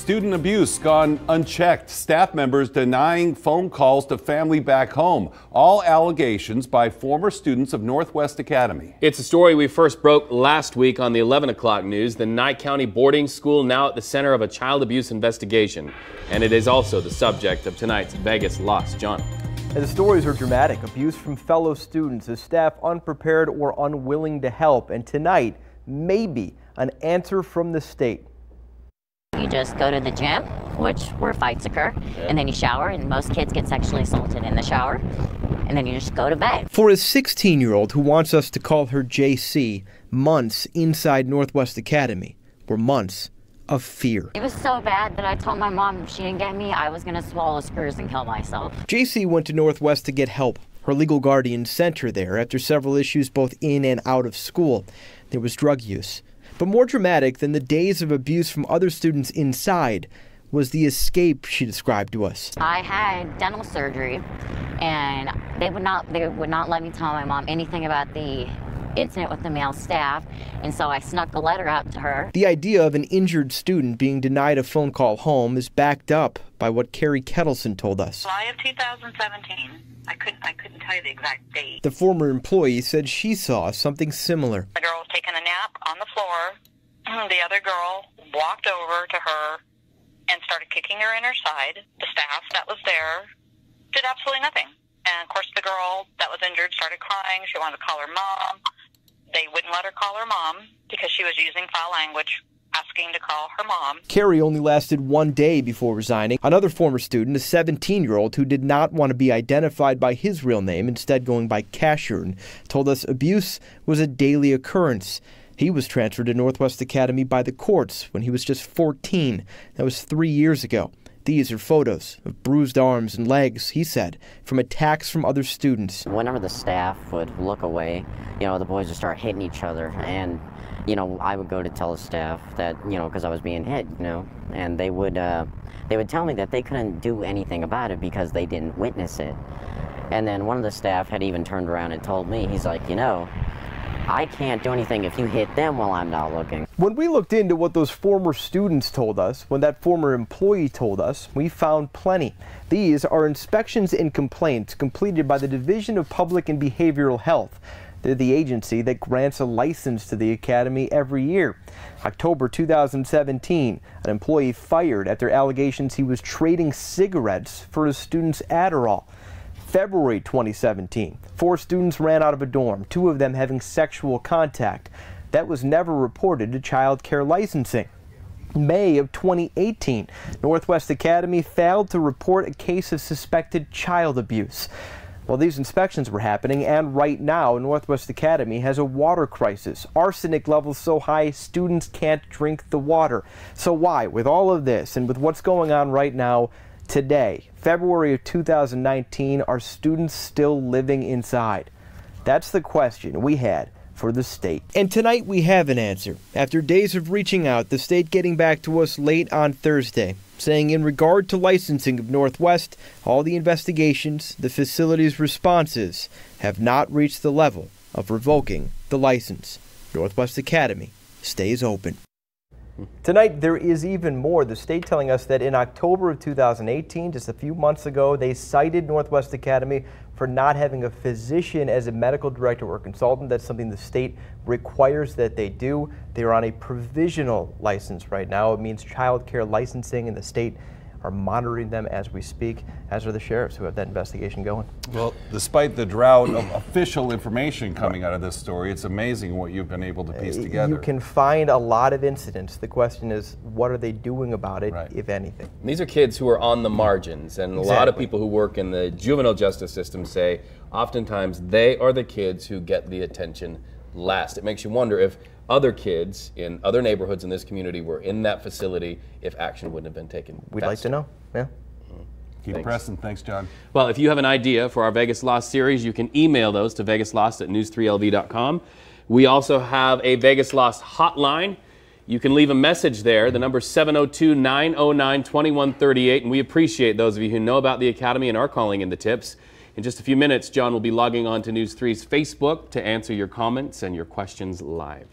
Student abuse gone unchecked. Staff members denying phone calls to family back home. All allegations by former students of Northwest Academy. It's a story we first broke last week on the 11 o'clock news. The Nye County boarding school now at the center of a child abuse investigation. And it is also the subject of tonight's Vegas Lost. John. And the stories are dramatic. Abuse from fellow students, as staff unprepared or unwilling to help. And tonight, maybe an answer from the state. You just go to the gym, where fights occur, and then you shower, and most kids get sexually assaulted in the shower, and then you just go to bed. For a 16-year-old who wants us to call her JC, months inside Northwest Academy were months of fear. It was so bad that I told my mom if she didn't get me, I was going to swallow screws and kill myself. JC went to Northwest to get help. Her legal guardian sent her there after several issues both in and out of school. There was drug use. But more dramatic than the days of abuse from other students inside was the escape she described to us. I had dental surgery, and they would not let me tell my mom anything about the incident with the male staff, and so I snuck a letter out to her. The idea of an injured student being denied a phone call home is backed up by what Carrie Kettleson told us. July of 2017. I couldn't tell you the exact date. The former employee said she saw something similar. The girl was taking a nap on the floor. The other girl walked over to her and started kicking her in her side. The staff that was there did absolutely nothing. And of course the girl that was injured started crying. She wanted to call her mom. They wouldn't let her call her mom because she was using foul language, asking to call her mom. Carrie only lasted one day before resigning. Another former student, a 17-year-old who did not want to be identified by his real name, instead going by Cashern, told us abuse was a daily occurrence. He was transferred to Northwest Academy by the courts when he was just 14. That was 3 years ago. These are photos of bruised arms and legs, he said, from attacks from other students. Whenever the staff would look away, the boys would start hitting each other, and I would go to tell the staff that, because I was being hit, and they would tell me that they couldn't do anything about it because they didn't witness it. And then one of the staff had even turned around and told me, he's like, I can't do anything if you hit them while I'm not looking. When we looked into what those former students told us, when that former employee told us, we found plenty. These are inspections and complaints completed by the Division of Public and Behavioral Health. They're the agency that grants a license to the academy every year. October 2017, an employee fired after allegations he was trading cigarettes for his students' Adderall. February 2017, 4 students ran out of a dorm, 2 of them having sexual contact. That was never reported to child care licensing. May of 2018, Northwest Academy failed to report a case of suspected child abuse. Well, these inspections were happening, and right now, Northwest Academy has a water crisis. Arsenic levels so high, students can't drink the water. So why, with all of this and with what's going on right now, today, February of 2019, are students still living inside? That's the question we had for the state. And tonight we have an answer. After days of reaching out, the state getting back to us late on Thursday, saying in regard to licensing of Northwest, all the investigations, the facility's responses have not reached the level of revoking the license. Northwest Academy stays open. Tonight, there is even more. The state telling us that in October of 2018, just a few months ago, they cited Northwest Academy for not having a physician as a medical director or consultant. That's something the state requires that they do. They're on a provisional license right now. It means child care licensing, and the state are monitoring them as we speak, as are the sheriffs who have that investigation going. Well, despite the drought of official information coming out of this story, it's amazing what you've been able to piece together. You can find a lot of incidents. The question is, what are they doing about it, if anything? These are kids who are on the margins, and a lot of people who work in the juvenile justice system say oftentimes they are the kids who get the attention last. It makes you wonder if other kids in other neighborhoods in this community were in that facility, if action wouldn't have been taken. We'd like to know. Yeah. Keep pressing. Thanks, John. Well, if you have an idea for our Vegas Lost series, you can email those to vegaslost@news3lv.com. We also have a Vegas Lost hotline. You can leave a message there. The number is 702-909-2138, and we appreciate those of you who know about the Academy and are calling in the tips. In just a few minutes, John will be logging on to News 3's Facebook to answer your comments and your questions live.